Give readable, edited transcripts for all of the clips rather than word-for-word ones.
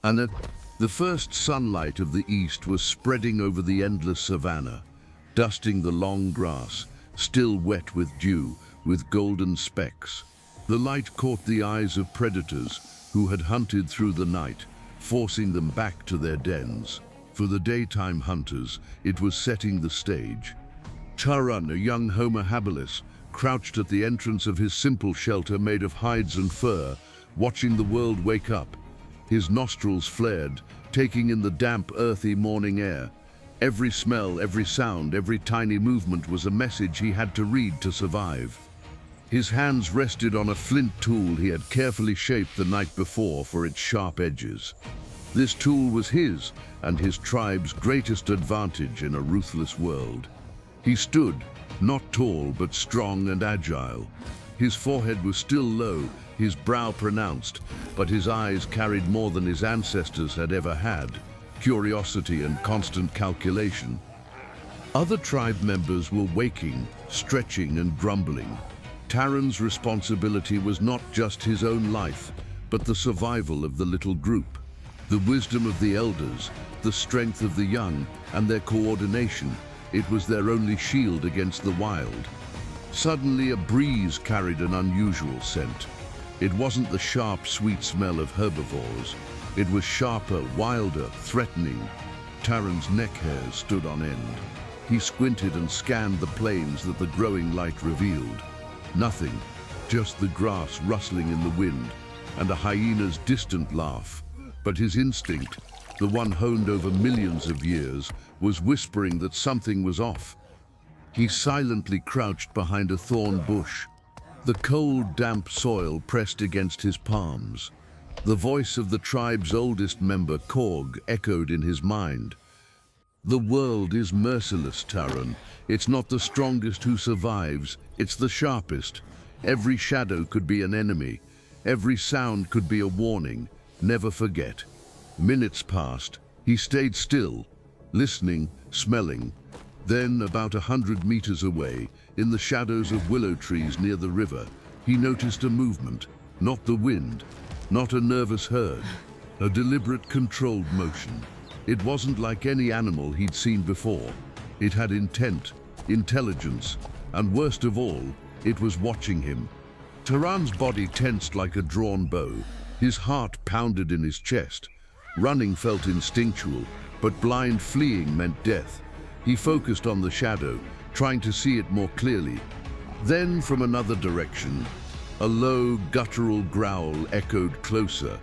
And the first sunlight of the east was spreading over the endless savanna, dusting the long grass, still wet with dew, with golden specks. The light caught the eyes of predators who had hunted through the night, forcing them back to their dens. For the daytime hunters, it was setting the stage. Taran, a young Homo habilis, crouched at the entrance of his simple shelter made of hides and fur, watching the world wake up. His nostrils flared, taking in the damp, earthy morning air. Every smell, every sound, every tiny movement was a message he had to read to survive. His hands rested on a flint tool he had carefully shaped the night before for its sharp edges. This tool was his and his tribe's greatest advantage in a ruthless world. He stood, not tall but strong and agile. His forehead was still low, his brow pronounced, but his eyes carried more than his ancestors had ever had: curiosity and constant calculation. Other tribe members were waking, stretching and grumbling. Taran's responsibility was not just his own life, but the survival of the little group. The wisdom of the elders, the strength of the young, and their coordination, it was their only shield against the wild. Suddenly a breeze carried an unusual scent. It wasn't the sharp, sweet smell of herbivores. It was sharper, wilder, threatening. Taran's neck hairs stood on end. He squinted and scanned the plains that the growing light revealed. Nothing, just the grass rustling in the wind and a hyena's distant laugh. But his instinct, the one honed over millions of years, was whispering that something was off. He silently crouched behind a thorn bush. The cold, damp soil pressed against his palms. The voice of the tribe's oldest member, Korg, echoed in his mind. "The world is merciless, Taran. It's not the strongest who survives, it's the sharpest. Every shadow could be an enemy. Every sound could be a warning. Never forget." Minutes passed. He stayed still, listening, smelling. Then, about 100 meters away, in the shadows of willow trees near the river, he noticed a movement. Not the wind, not a nervous herd, a deliberate, controlled motion. It wasn't like any animal he'd seen before. It had intent, intelligence, and worst of all, it was watching him. Taran's body tensed like a drawn bow. His heart pounded in his chest. Running felt instinctual, but blind fleeing meant death. He focused on the shadow, trying to see it more clearly. Then, from another direction, a low, guttural growl echoed closer,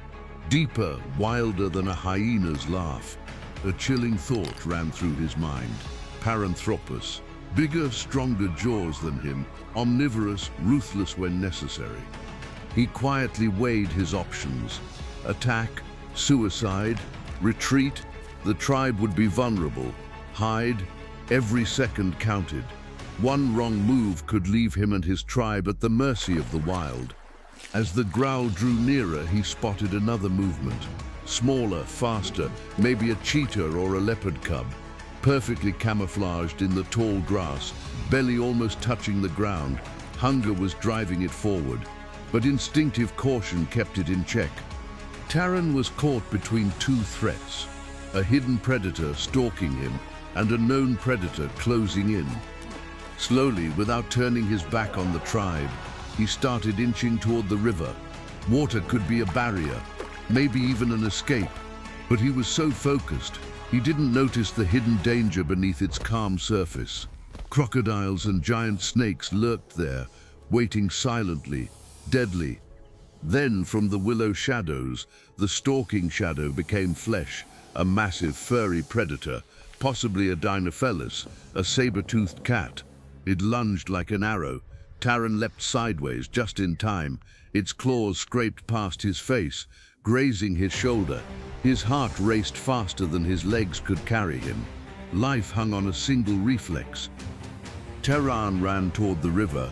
deeper, wilder than a hyena's laugh. A chilling thought ran through his mind. Paranthropus, bigger, stronger jaws than him, omnivorous, ruthless when necessary. He quietly weighed his options. Attack, suicide, retreat. The tribe would be vulnerable. Hide. Every second counted. One wrong move could leave him and his tribe at the mercy of the wild. As the growl drew nearer, he spotted another movement. Smaller, faster, maybe a cheetah or a leopard cub. Perfectly camouflaged in the tall grass, belly almost touching the ground. Hunger was driving it forward, but instinctive caution kept it in check. Taran was caught between two threats: a hidden predator stalking him and a known predator closing in. Slowly, without turning his back on the tribe, he started inching toward the river. Water could be a barrier, maybe even an escape, but he was so focused, he didn't notice the hidden danger beneath its calm surface. Crocodiles and giant snakes lurked there, waiting silently, deadly. Then, from the willow shadows, the stalking shadow became flesh, a massive furry predator, possibly a Dinophelus, a saber-toothed cat. It lunged like an arrow. Taran leapt sideways just in time. Its claws scraped past his face, grazing his shoulder. His heart raced faster than his legs could carry him. Life hung on a single reflex. Taran ran toward the river,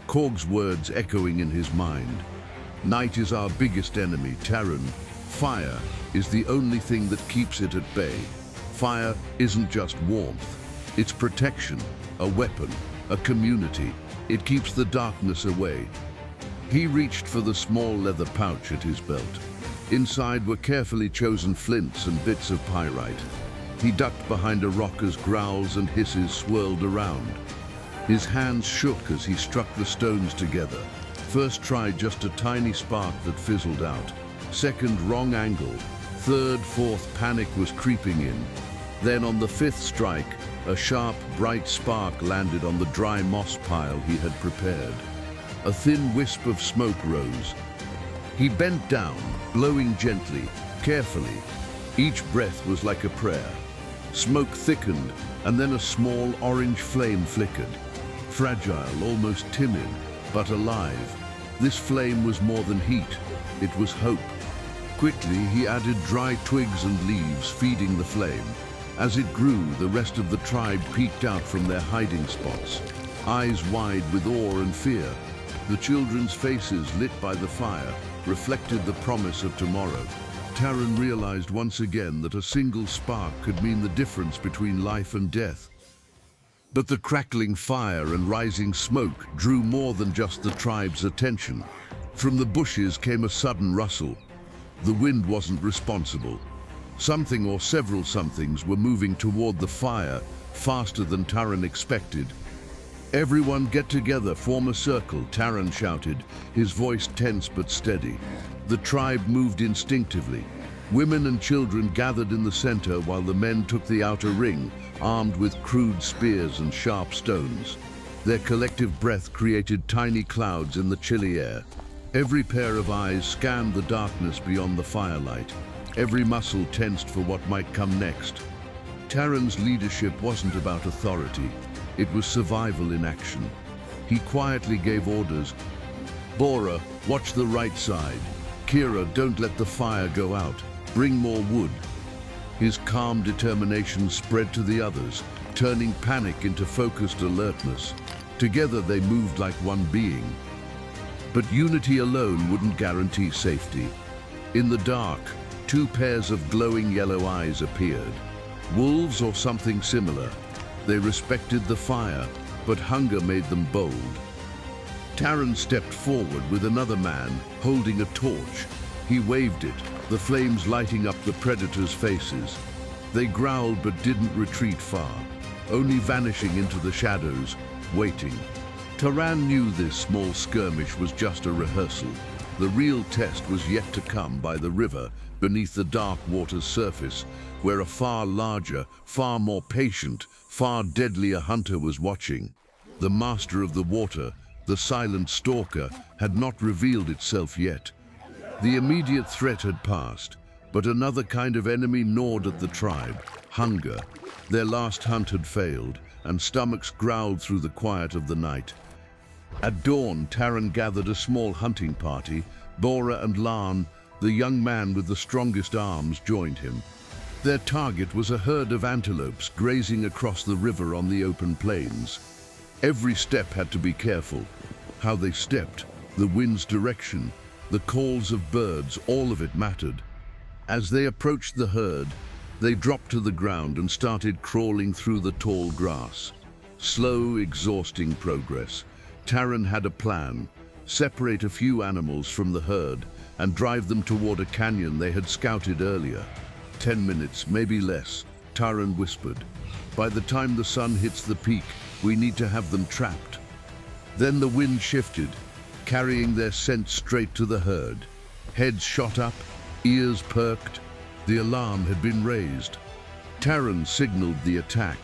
Korg's words echoing in his mind. "Night is our biggest enemy, Taran. Fire is the only thing that keeps it at bay. Fire isn't just warmth. It's protection, a weapon, a community. It keeps the darkness away." He reached for the small leather pouch at his belt. Inside were carefully chosen flints and bits of pyrite. He ducked behind a rock as growls and hisses swirled around. His hands shook as he struck the stones together. First try, just a tiny spark that fizzled out. Second, wrong angle. Third, fourth, panic was creeping in. Then on the fifth strike, a sharp, bright spark landed on the dry moss pile he had prepared. A thin wisp of smoke rose. He bent down, blowing gently, carefully. Each breath was like a prayer. Smoke thickened, and then a small orange flame flickered. Fragile, almost timid, but alive. This flame was more than heat. It was hope. Quickly, he added dry twigs and leaves, feeding the flame. As it grew, the rest of the tribe peeked out from their hiding spots, eyes wide with awe and fear. The children's faces, lit by the fire, reflected the promise of tomorrow. Taran realized once again that a single spark could mean the difference between life and death. But the crackling fire and rising smoke drew more than just the tribe's attention. From the bushes came a sudden rustle. The wind wasn't responsible. Something or several somethings were moving toward the fire, faster than Taran expected. "Everyone get together, form a circle," Taran shouted, his voice tense but steady. The tribe moved instinctively. Women and children gathered in the center while the men took the outer ring, armed with crude spears and sharp stones. Their collective breath created tiny clouds in the chilly air. Every pair of eyes scanned the darkness beyond the firelight. Every muscle tensed for what might come next. Taran's leadership wasn't about authority. It was survival in action. He quietly gave orders. "Bora, watch the right side. Kira, don't let the fire go out. Bring more wood." His calm determination spread to the others, turning panic into focused alertness. Together they moved like one being. But unity alone wouldn't guarantee safety. In the dark, two pairs of glowing yellow eyes appeared. Wolves or something similar. They respected the fire, but hunger made them bold. Taran stepped forward with another man, holding a torch. He waved it, the flames lighting up the predators' faces. They growled but didn't retreat far, only vanishing into the shadows, waiting. Taran knew this small skirmish was just a rehearsal. The real test was yet to come by the river, beneath the dark water's surface, where a far larger, far more patient, far deadlier hunter was watching. The master of the water, the silent stalker, had not revealed itself yet. The immediate threat had passed, but another kind of enemy gnawed at the tribe: hunger. Their last hunt had failed, and stomachs growled through the quiet of the night. At dawn, Taran gathered a small hunting party. Bora and Lan, the young man with the strongest arms, joined him. Their target was a herd of antelopes grazing across the river on the open plains. Every step had to be careful. How they stepped, the wind's direction, the calls of birds, all of it mattered. As they approached the herd, they dropped to the ground and started crawling through the tall grass. Slow, exhausting progress. Taran had a plan: separate a few animals from the herd and drive them toward a canyon they had scouted earlier. 10 minutes, maybe less, Taran whispered. By the time the sun hits the peak, we need to have them trapped. Then the wind shifted, carrying their scent straight to the herd. Heads shot up, ears perked. The alarm had been raised. Taran signaled the attack.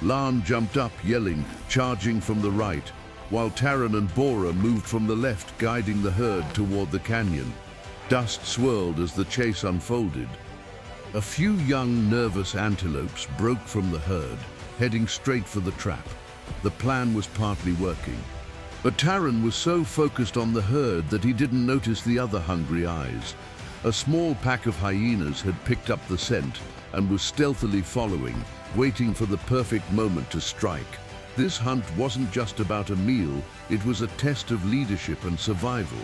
Lan jumped up, yelling, charging from the right, while Taran and Bora moved from the left, guiding the herd toward the canyon. Dust swirled as the chase unfolded. A few young, nervous antelopes broke from the herd, heading straight for the trap. The plan was partly working. But Taran was so focused on the herd that he didn't notice the other hungry eyes. A small pack of hyenas had picked up the scent and was stealthily following, waiting for the perfect moment to strike. This hunt wasn't just about a meal, it was a test of leadership and survival.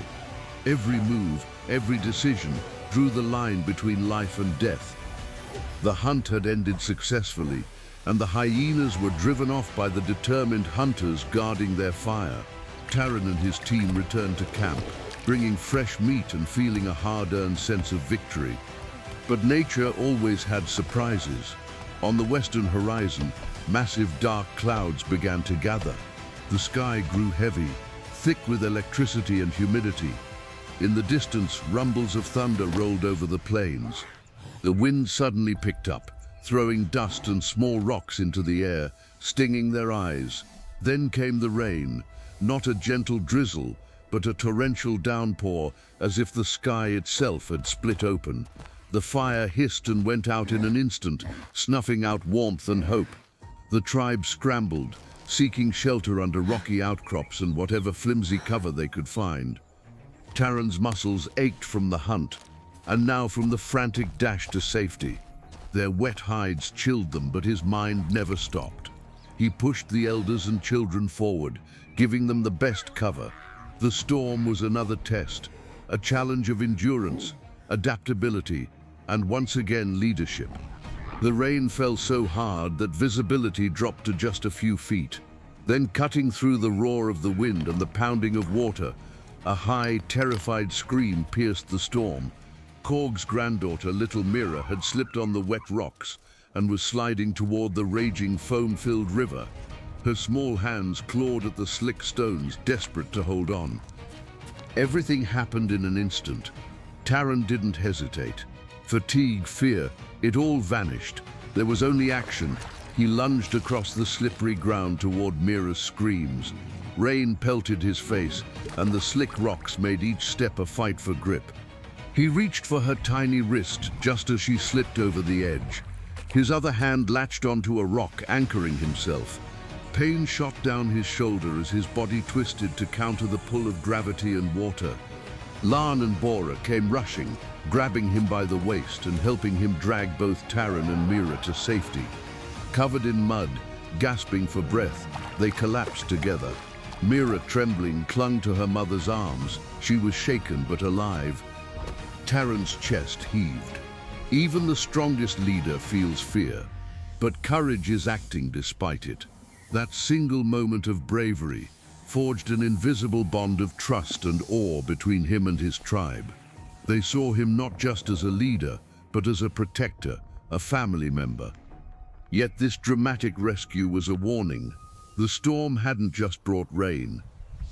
Every move, every decision, drew the line between life and death. The hunt had ended successfully, and the hyenas were driven off by the determined hunters guarding their fire. Taran and his team returned to camp. bringing fresh meat and feeling a hard-earned sense of victory. But nature always had surprises. On the western horizon, massive dark clouds began to gather. The sky grew heavy, thick with electricity and humidity. In the distance, rumbles of thunder rolled over the plains. The wind suddenly picked up, throwing dust and small rocks into the air, stinging their eyes. Then came the rain, not a gentle drizzle, but a torrential downpour, as if the sky itself had split open. The fire hissed and went out in an instant, snuffing out warmth and hope. The tribe scrambled, seeking shelter under rocky outcrops and whatever flimsy cover they could find. Taran's muscles ached from the hunt, and now from the frantic dash to safety. Their wet hides chilled them, but his mind never stopped. He pushed the elders and children forward, giving them the best cover. The storm was another test, a challenge of endurance, adaptability, and once again leadership. The rain fell so hard that visibility dropped to just a few feet. Then, cutting through the roar of the wind and the pounding of water, a high, terrified scream pierced the storm. Korg's granddaughter, little Mira, had slipped on the wet rocks and was sliding toward the raging, foam-filled river. Her small hands clawed at the slick stones, desperate to hold on. Everything happened in an instant. Taran didn't hesitate. Fatigue, fear, it all vanished. There was only action. He lunged across the slippery ground toward Mira's screams. Rain pelted his face, and the slick rocks made each step a fight for grip. He reached for her tiny wrist just as she slipped over the edge. His other hand latched onto a rock, anchoring himself. Pain shot down his shoulder as his body twisted to counter the pull of gravity and water. Lan and Bora came rushing, grabbing him by the waist and helping him drag both Taran and Mira to safety. Covered in mud, gasping for breath, they collapsed together. Mira, trembling, clung to her mother's arms. She was shaken but alive. Taran's chest heaved. Even the strongest leader feels fear, but courage is acting despite it. That single moment of bravery forged an invisible bond of trust and awe between him and his tribe. They saw him not just as a leader, but as a protector, a family member. Yet this dramatic rescue was a warning. The storm hadn't just brought rain.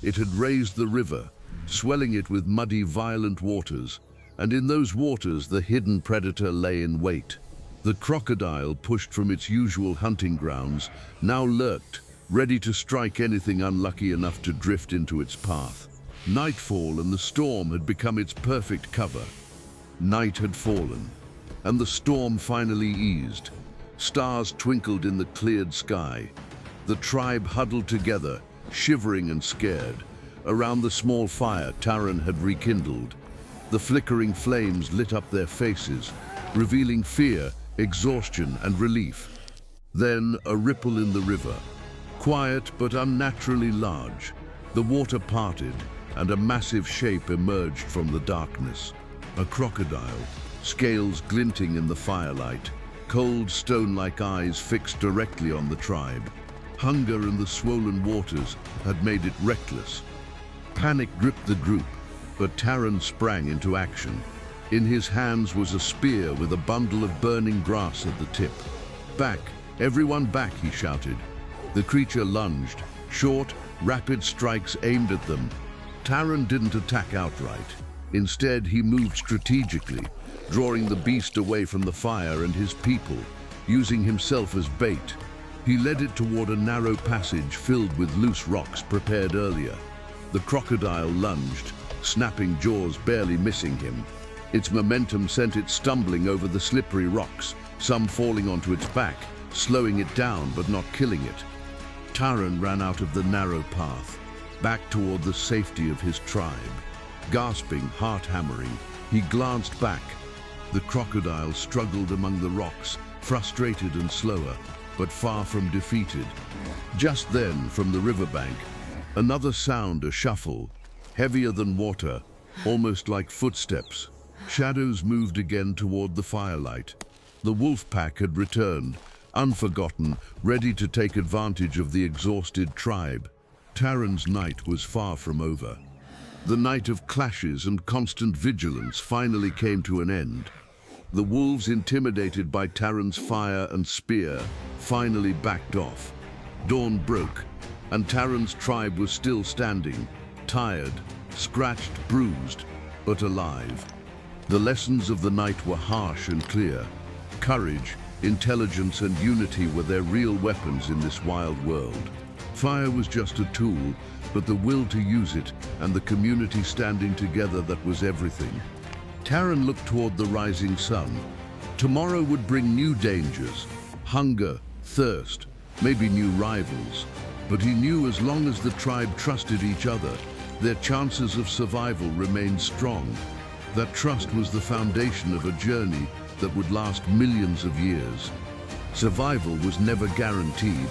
It had raised the river, swelling it with muddy, violent waters, and in those waters the hidden predator lay in wait. The crocodile, pushed from its usual hunting grounds, now lurked, ready to strike anything unlucky enough to drift into its path. Nightfall and the storm had become its perfect cover. Night had fallen, and the storm finally eased. Stars twinkled in the cleared sky. The tribe huddled together, shivering and scared. Around the small fire Taran had rekindled, the flickering flames lit up their faces, revealing fear, exhaustion, and relief. Then a ripple in the river, quiet but unnaturally large. The water parted, and a massive shape emerged from the darkness. A crocodile, scales glinting in the firelight, cold stone-like eyes fixed directly on the tribe. Hunger and the swollen waters had made it reckless. Panic gripped the group, but Taran sprang into action. In his hands was a spear with a bundle of burning grass at the tip. "Back! Everyone back!" he shouted. The creature lunged, short, rapid strikes aimed at them. Taran didn't attack outright. Instead, he moved strategically, drawing the beast away from the fire and his people, using himself as bait. He led it toward a narrow passage filled with loose rocks prepared earlier. The crocodile lunged, snapping jaws barely missing him. Its momentum sent it stumbling over the slippery rocks, some falling onto its back, slowing it down but not killing it. Taran ran out of the narrow path, back toward the safety of his tribe. Gasping, heart-hammering, he glanced back. The crocodile struggled among the rocks, frustrated and slower, but far from defeated. Just then, from the riverbank, another sound, a shuffle, heavier than water, almost like footsteps. Shadows moved again toward the firelight. The wolf pack had returned, unforgotten, ready to take advantage of the exhausted tribe. Taran's night was far from over. The night of clashes and constant vigilance finally came to an end. The wolves, intimidated by Taran's fire and spear, finally backed off. Dawn broke, and Taran's tribe was still standing, tired, scratched, bruised, but alive. The lessons of the night were harsh and clear. Courage, intelligence, and unity were their real weapons in this wild world. Fire was just a tool, but the will to use it and the community standing together, that was everything. Taran looked toward the rising sun. Tomorrow would bring new dangers, hunger, thirst, maybe new rivals. But he knew as long as the tribe trusted each other, their chances of survival remained strong. That trust was the foundation of a journey that would last millions of years. Survival was never guaranteed.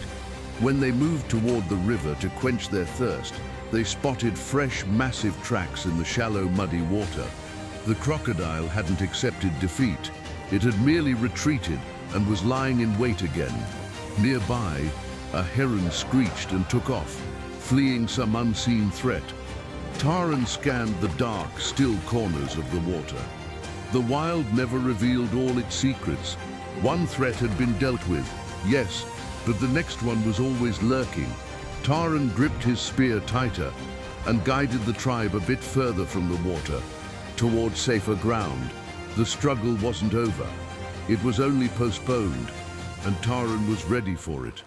When they moved toward the river to quench their thirst, they spotted fresh, massive tracks in the shallow, muddy water. The crocodile hadn't accepted defeat. It had merely retreated and was lying in wait again. Nearby, a heron screeched and took off, fleeing some unseen threat. Taran scanned the dark, still corners of the water. The wild never revealed all its secrets. One threat had been dealt with, yes, but the next one was always lurking. Taran gripped his spear tighter and guided the tribe a bit further from the water, toward safer ground. The struggle wasn't over. It was only postponed, and Taran was ready for it.